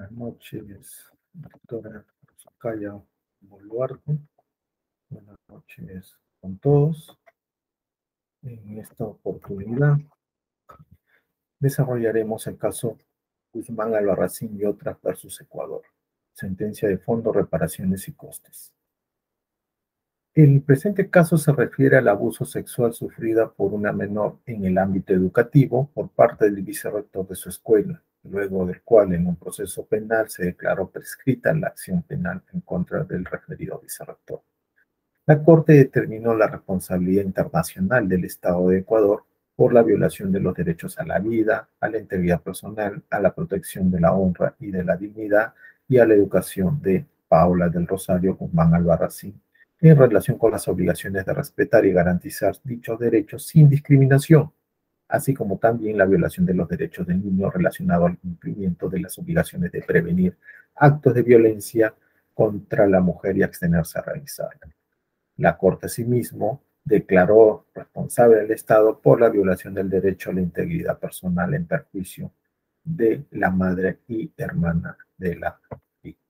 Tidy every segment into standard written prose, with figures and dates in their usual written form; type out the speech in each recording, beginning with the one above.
Buenas noches, doctora Socaya Boluarte. Buenas noches con todos. En esta oportunidad desarrollaremos el caso Guzmán Albarracín y otras versus Ecuador. Sentencia de fondo, reparaciones y costes. El presente caso se refiere al abuso sexual sufrida por una menor en el ámbito educativo por parte del vicerrector de su escuela, luego del cual en un proceso penal se declaró prescrita la acción penal en contra del referido vicerrector. La Corte determinó la responsabilidad internacional del Estado de Ecuador por la violación de los derechos a la vida, a la integridad personal, a la protección de la honra y de la dignidad y a la educación de Paola del Rosario Guzmán Albarracín en relación con las obligaciones de respetar y garantizar dichos derechos sin discriminación, así como también la violación de los derechos del niño relacionado al cumplimiento de las obligaciones de prevenir actos de violencia contra la mujer y abstenerse a realizarla. La Corte asimismo declaró responsable al Estado por la violación del derecho a la integridad personal en perjuicio de la madre y hermana de la víctima.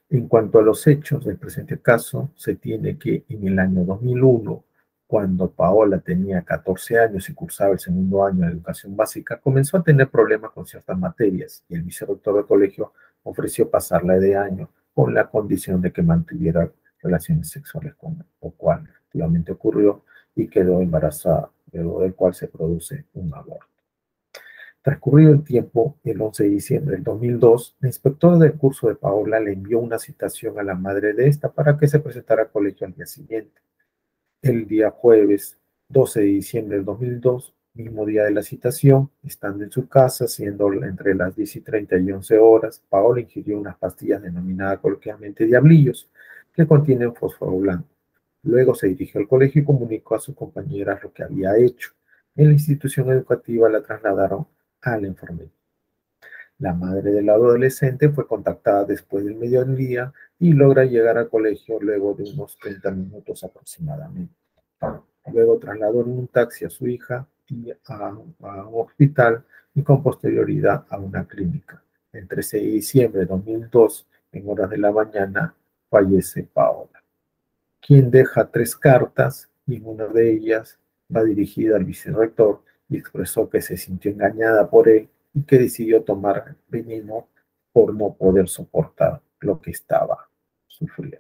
En cuanto a los hechos del presente caso, se tiene que en el año 2001, cuando Paola tenía 14 años y cursaba el segundo año de educación básica, comenzó a tener problemas con ciertas materias y el vicerrector del colegio ofreció pasarla de año con la condición de que mantuviera relaciones sexuales con él, lo cual efectivamente ocurrió y quedó embarazada, luego del cual se produce un aborto. Transcurrido el tiempo, el 11 de diciembre del 2002, el inspector del curso de Paola le envió una citación a la madre de esta para que se presentara al colegio al día siguiente. El día jueves 12 de diciembre del 2002, mismo día de la citación, estando en su casa, siendo entre las 10:30 y 11 horas, Paola ingirió unas pastillas denominadas coloquialmente diablillos, que contienen fósforo blanco. Luego se dirigió al colegio y comunicó a sus compañeras lo que había hecho. En la institución educativa la trasladaron a la enfermería. La madre del adolescente fue contactada después del mediodía y logra llegar al colegio luego de unos 30 minutos aproximadamente. Luego trasladó en un taxi a su hija y a un hospital y con posterioridad a una clínica. El 13 de diciembre de 2002, en horas de la mañana, fallece Paola, quien deja 3 cartas y una de ellas va dirigida al vicerrector y expresó que se sintió engañada por él y que decidió tomar veneno por no poder soportar lo que estaba sufriendo.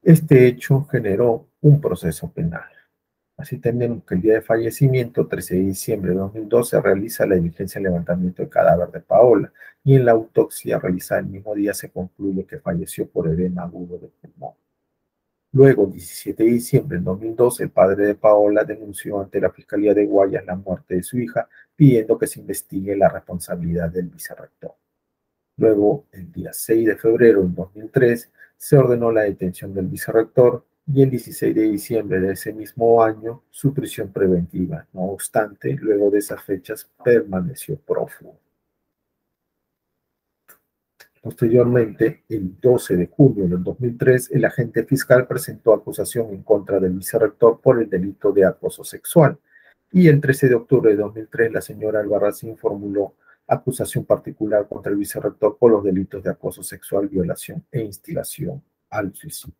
Este hecho generó un proceso penal. Así tenemos que el día de fallecimiento, 13 de diciembre de 2012, se realiza la diligencia de levantamiento del cadáver de Paola y en la autopsia realizada el mismo día se concluye que falleció por edema agudo de pulmón. Luego, el 17 de diciembre de 2012, el padre de Paola denunció ante la Fiscalía de Guayas la muerte de su hija, pidiendo que se investigue la responsabilidad del vicerrector. Luego, el día 6 de febrero de 2003, se ordenó la detención del vicerrector y el 16 de diciembre de ese mismo año, su prisión preventiva. No obstante, luego de esas fechas, permaneció prófugo. Posteriormente, el 12 de junio del 2003, el agente fiscal presentó acusación en contra del vicerrector por el delito de acoso sexual. Y el 13 de octubre de 2003, la señora Albarracín formuló acusación particular contra el vicerrector por los delitos de acoso sexual, violación e instigación al suicidio.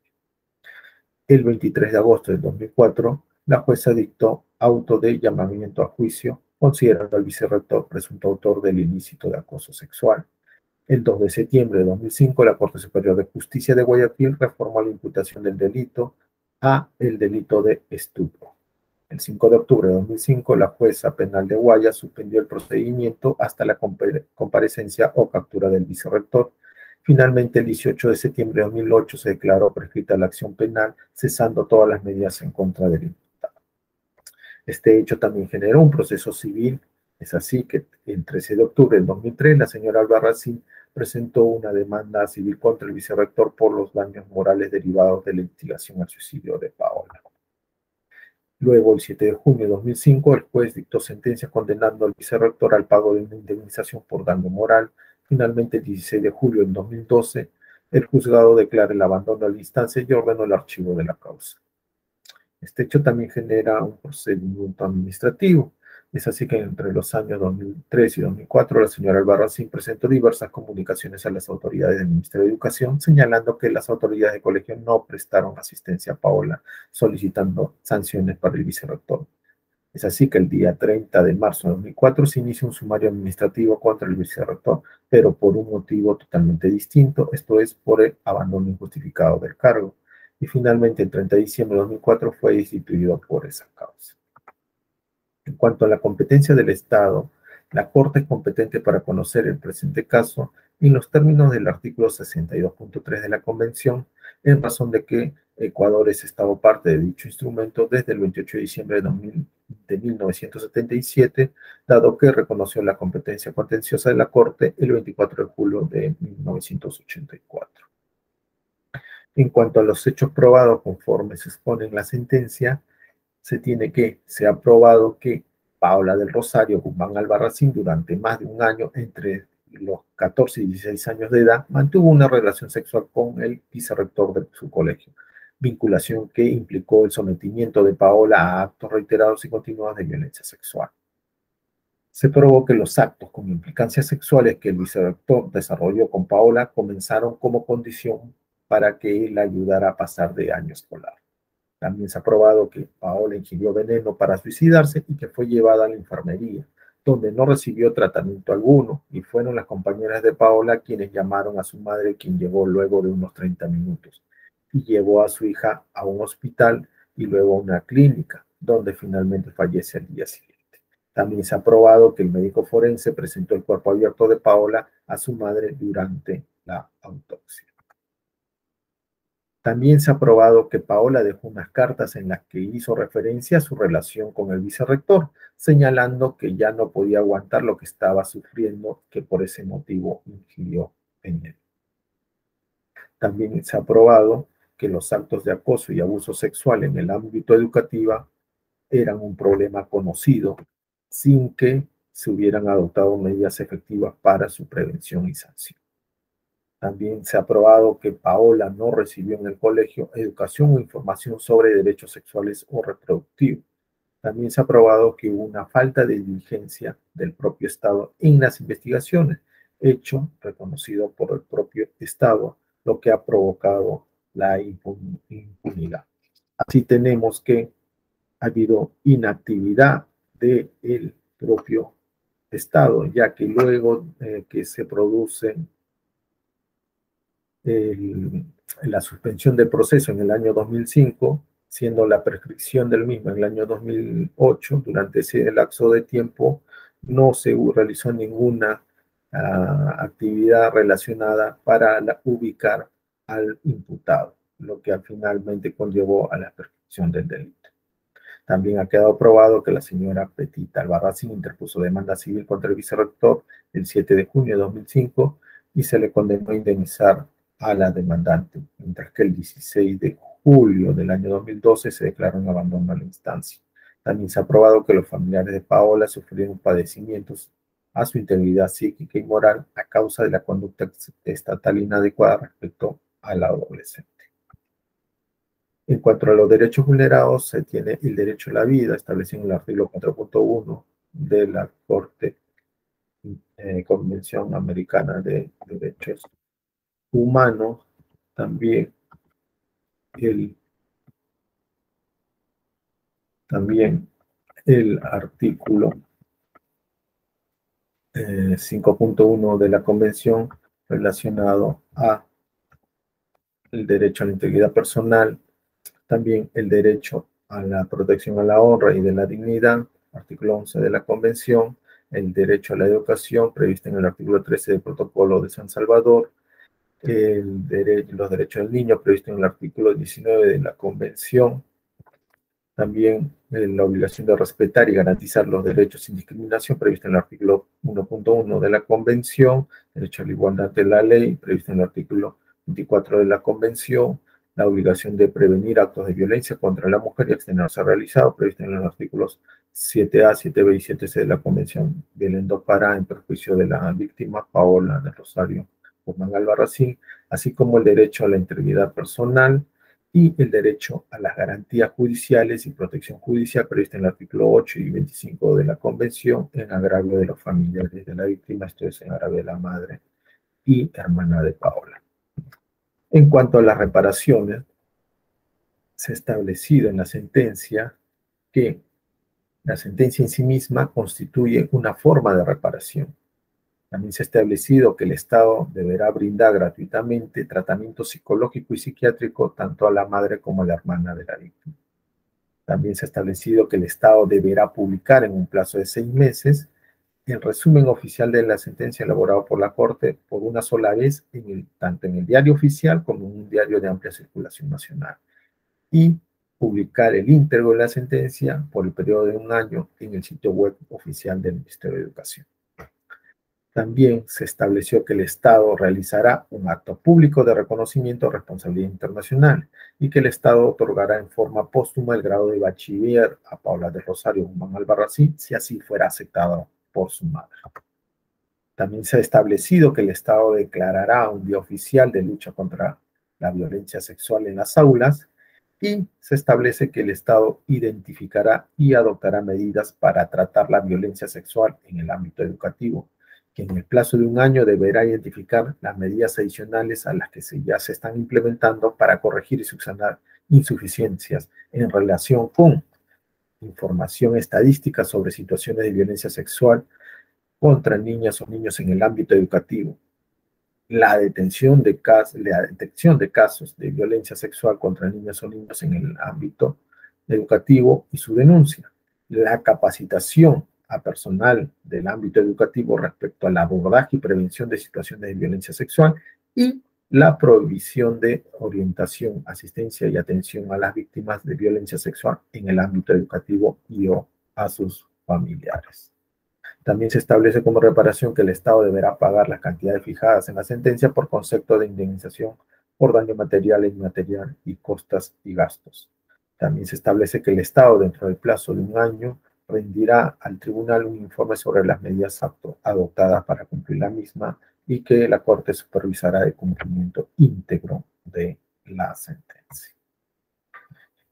El 23 de agosto del 2004, la jueza dictó auto de llamamiento a juicio, considerando al vicerrector presunto autor del ilícito de acoso sexual. El 2 de septiembre de 2005, la Corte Superior de Justicia de Guayaquil reformó la imputación del delito a el delito de estupro. El 5 de octubre de 2005, la jueza penal de Guayas suspendió el procedimiento hasta la comparecencia o captura del vicerrector. Finalmente, el 18 de septiembre de 2008 se declaró prescrita la acción penal, cesando todas las medidas en contra del imputado. Este hecho también generó un proceso civil. Es así que el 13 de octubre del 2003, la señora Albarracín presentó una demanda civil contra el vicerrector por los daños morales derivados de la instigación al suicidio de Paola. Luego, el 7 de junio de 2005, el juez dictó sentencia condenando al vicerrector al pago de una indemnización por daño moral. Finalmente, el 16 de julio del 2012, el juzgado declara el abandono de la instancia y ordenó el archivo de la causa. Este hecho también genera un procedimiento administrativo. Es así que entre los años 2003 y 2004, la señora Albarracín presentó diversas comunicaciones a las autoridades del Ministerio de Educación, señalando que las autoridades de colegio no prestaron asistencia a Paola, solicitando sanciones para el vicerrector. Es así que el día 30 de marzo de 2004 se inicia un sumario administrativo contra el vicerrector, pero por un motivo totalmente distinto, esto es por el abandono injustificado del cargo. Y finalmente, el 30 de diciembre de 2004 fue destituido por esa causa. En cuanto a la competencia del Estado, la Corte es competente para conocer el presente caso en los términos del artículo 62.3 de la Convención, en razón de que Ecuador es Estado parte de dicho instrumento desde el 28 de diciembre de 1977, dado que reconoció la competencia contenciosa de la Corte el 24 de julio de 1984. En cuanto a los hechos probados conforme se expone en la sentencia, se ha probado que Paola del Rosario Guzmán Albarracín durante más de un año, entre los 14 y 16 años de edad, mantuvo una relación sexual con el vicerrector de su colegio, vinculación que implicó el sometimiento de Paola a actos reiterados y continuados de violencia sexual. Se probó que los actos con implicancias sexuales que el vicerrector desarrolló con Paola comenzaron como condición para que él la ayudara a pasar de año escolar. También se ha probado que Paola ingirió veneno para suicidarse y que fue llevada a la enfermería, donde no recibió tratamiento alguno, y fueron las compañeras de Paola quienes llamaron a su madre, quien llegó luego de unos 30 minutos, y llevó a su hija a un hospital y luego a una clínica, donde finalmente fallece al día siguiente. También se ha probado que el médico forense presentó el cuerpo abierto de Paola a su madre durante la autopsia. También se ha probado que Paola dejó unas cartas en las que hizo referencia a su relación con el vicerrector, señalando que ya no podía aguantar lo que estaba sufriendo, que por ese motivo ingirió veneno. También se ha probado que los actos de acoso y abuso sexual en el ámbito educativo eran un problema conocido, sin que se hubieran adoptado medidas efectivas para su prevención y sanción. También se ha probado que Paola no recibió en el colegio educación o información sobre derechos sexuales o reproductivos. También se ha probado que hubo una falta de diligencia del propio Estado en las investigaciones, hecho reconocido por el propio Estado, lo que ha provocado la impunidad. Así tenemos que ha habido inactividad del propio Estado, ya que luego que se producen la suspensión del proceso en el año 2005, siendo la prescripción del mismo en el año 2008, durante ese lapso de tiempo no se realizó ninguna actividad relacionada para ubicar al imputado, lo que finalmente conllevó a la prescripción del delito. También ha quedado probado que la señora Petita Albarracín interpuso demanda civil contra el vicerrector el 7 de junio de 2005 y se le condenó a indemnizar a la demandante, mientras que el 16 de julio del año 2012 se declaró en abandono a la instancia. También se ha probado que los familiares de Paola sufrieron padecimientos a su integridad psíquica y moral a causa de la conducta estatal inadecuada respecto a la adolescente. En cuanto a los derechos vulnerados, se tiene el derecho a la vida, establecido en el artículo 4.1 de la Convención Americana de Derechos Humanos. También el artículo 5.1 de la Convención relacionado a el derecho a la integridad personal, también el derecho a la protección a la honra y de la dignidad, artículo 11 de la Convención, el derecho a la educación previsto en el artículo 13 del Protocolo de San Salvador, los derechos del niño previsto en el artículo 19 de la Convención, también la obligación de respetar y garantizar los derechos sin discriminación previsto en el artículo 1.1 de la Convención, derecho a la igualdad de la ley previsto en el artículo 24 de la Convención, la obligación de prevenir actos de violencia contra la mujer y abstenerse a realizado, previsto en los artículos 7A, 7B y 7C de la Convención Belén do Pará en perjuicio de la víctima Paola del Rosario Guzmán Albarracín, así como el derecho a la integridad personal, y el derecho a las garantías judiciales y protección judicial previsto en el artículo 8 y 25 de la Convención en agravio de los familiares de la víctima, esto es en agravio de la madre y hermana de Paola. En cuanto a las reparaciones, se ha establecido en la sentencia que la sentencia en sí misma constituye una forma de reparación. También se ha establecido que el Estado deberá brindar gratuitamente tratamiento psicológico y psiquiátrico tanto a la madre como a la hermana de la víctima. También se ha establecido que el Estado deberá publicar en un plazo de 6 meses el resumen oficial de la sentencia elaborado por la Corte por una sola vez, tanto en el diario oficial como en un diario de amplia circulación nacional, y publicar el íntegro de la sentencia por el periodo de 1 año en el sitio web oficial del Ministerio de Educación. También se estableció que el Estado realizará un acto público de reconocimiento de responsabilidad internacional y que el Estado otorgará en forma póstuma el grado de bachiller a Paola del Rosario Guzmán Albarracín, si así fuera aceptado por su madre. También se ha establecido que el Estado declarará un día oficial de lucha contra la violencia sexual en las aulas y se establece que el Estado identificará y adoptará medidas para tratar la violencia sexual en el ámbito educativo, que en el plazo de 1 año deberá identificar las medidas adicionales a las que ya se están implementando para corregir y subsanar insuficiencias en relación con información estadística sobre situaciones de violencia sexual contra niñas o niños en el ámbito educativo, la detección de casos de violencia sexual contra niñas o niños en el ámbito educativo y su denuncia, la capacitación a personal del ámbito educativo respecto al abordaje y prevención de situaciones de violencia sexual y la provisión de orientación, asistencia y atención a las víctimas de violencia sexual en el ámbito educativo y o a sus familiares. También se establece como reparación que el Estado deberá pagar las cantidades fijadas en la sentencia por concepto de indemnización por daño material e inmaterial y costas y gastos. También se establece que el Estado, dentro del plazo de 1 año, rendirá al tribunal un informe sobre las medidas adoptadas para cumplir la misma y que la Corte supervisará el cumplimiento íntegro de la sentencia.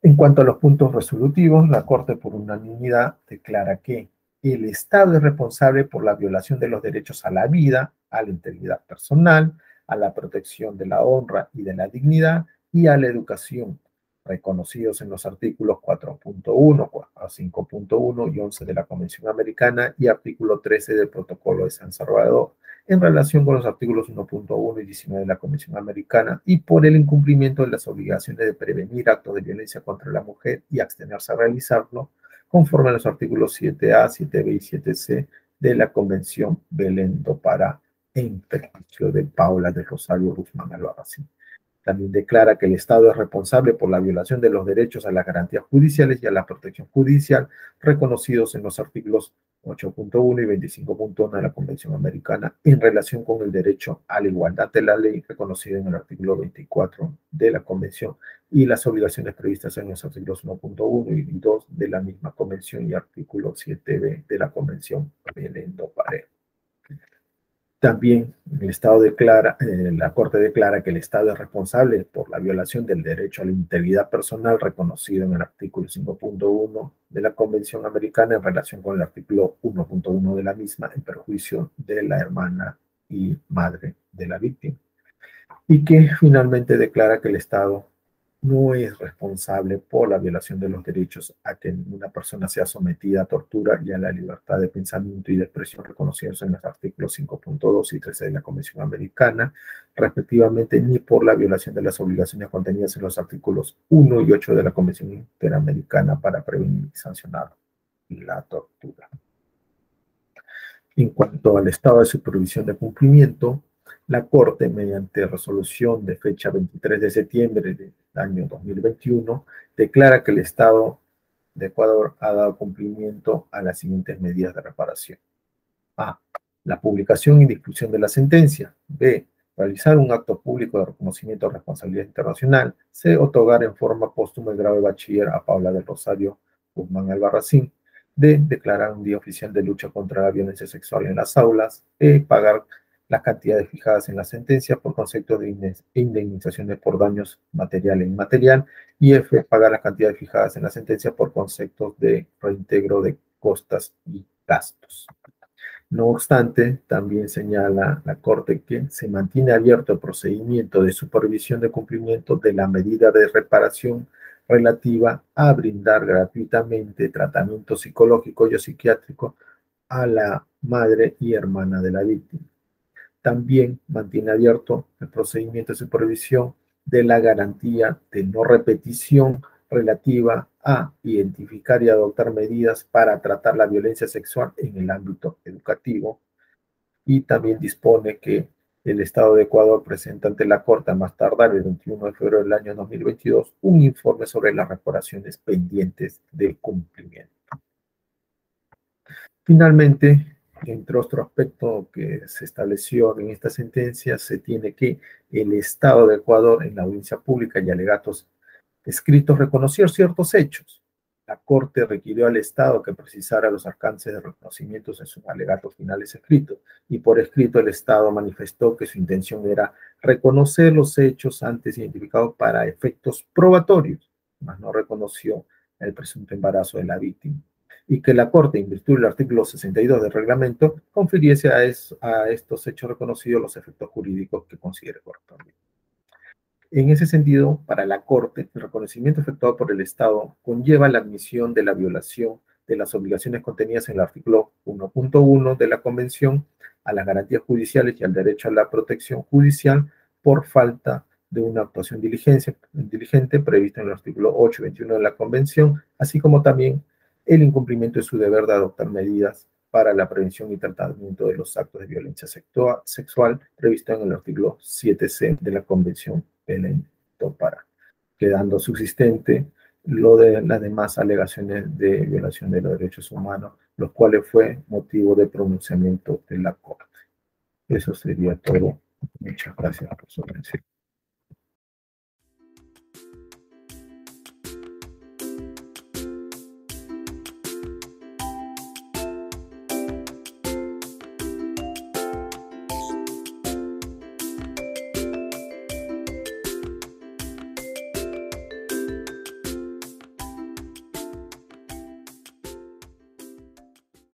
En cuanto a los puntos resolutivos, la Corte por unanimidad declara que el Estado es responsable por la violación de los derechos a la vida, a la integridad personal, a la protección de la honra y de la dignidad y a la educación, reconocidos en los artículos 4.1, 5.1 y 11 de la Convención Americana y artículo 13 del Protocolo de San Salvador, en relación con los artículos 1.1 y 19 de la Convención Americana y por el incumplimiento de las obligaciones de prevenir actos de violencia contra la mujer y abstenerse a realizarlo, conforme a los artículos 7A, 7B y 7C de la Convención Belén do Pará, en perjuicio de Paola del Rosario Guzmán Albarracín. También declara que el Estado es responsable por la violación de los derechos a las garantías judiciales y a la protección judicial reconocidos en los artículos 8.1 y 25.1 de la Convención Americana en relación con el derecho a la igualdad de la ley reconocido en el artículo 24 de la Convención y las obligaciones previstas en los artículos 1.1 y 2 de la misma Convención y artículo 7b de la Convención Belén do Pará. También el Estado la Corte declara que el Estado es responsable por la violación del derecho a la integridad personal reconocido en el artículo 5.1 de la Convención Americana en relación con el artículo 1.1 de la misma en perjuicio de la hermana y madre de la víctima. Y que finalmente declara que el Estado no es responsable por la violación de los derechos a que una persona sea sometida a tortura y a la libertad de pensamiento y de expresión reconocidos en los artículos 5.2 y 13 de la Convención Americana, respectivamente, ni por la violación de las obligaciones contenidas en los artículos 1 y 8 de la Convención Interamericana para prevenir y sancionar la tortura. En cuanto al estado de supervisión de cumplimiento, la Corte, mediante resolución de fecha 23 de septiembre del año 2021, declara que el Estado de Ecuador ha dado cumplimiento a las siguientes medidas de reparación. A. La publicación y difusión de la sentencia. B. Realizar un acto público de reconocimiento de responsabilidad internacional. C. Otorgar en forma póstuma el grado de bachiller a Paola del Rosario Guzmán Albarracín. D. Declarar un día oficial de lucha contra la violencia sexual en las aulas. E. Pagar las cantidades fijadas en la sentencia por concepto de indemnizaciones por daños material e inmaterial, y F, pagar las cantidades fijadas en la sentencia por conceptos de reintegro de costas y gastos. No obstante, también señala la Corte que se mantiene abierto el procedimiento de supervisión de cumplimiento de la medida de reparación relativa a brindar gratuitamente tratamiento psicológico y psiquiátrico a la madre y hermana de la víctima. También mantiene abierto el procedimiento de supervisión de la garantía de no repetición relativa a identificar y adoptar medidas para tratar la violencia sexual en el ámbito educativo, y también dispone que el Estado de Ecuador presenta ante la Corte a más tardar el 21 de febrero del año 2022 un informe sobre las reparaciones pendientes de cumplimiento. Finalmente, entre otro aspecto que se estableció en esta sentencia, se tiene que el Estado de Ecuador en la audiencia pública y alegatos escritos reconoció ciertos hechos. La Corte requirió al Estado que precisara los alcances de reconocimientos en sus alegatos finales escritos, y por escrito el Estado manifestó que su intención era reconocer los hechos antes identificados para efectos probatorios, mas no reconoció el presunto embarazo de la víctima, y que la Corte, en virtud del artículo 62 del reglamento, confiriese a estos hechos reconocidos los efectos jurídicos que considere correspondientes. En ese sentido, para la Corte, el reconocimiento efectuado por el Estado conlleva la admisión de la violación de las obligaciones contenidas en el artículo 1.1 de la Convención a las garantías judiciales y al derecho a la protección judicial por falta de una actuación diligente prevista en el artículo 8 y 21 de la Convención, así como también el incumplimiento de su deber de adoptar medidas para la prevención y tratamiento de los actos de violencia sexual previsto en el artículo 7c de la Convención para, quedando subsistente lo de las demás alegaciones de violación de los derechos humanos, los cuales fue motivo de pronunciamiento de la Corte. Eso sería todo. Muchas gracias por su atención.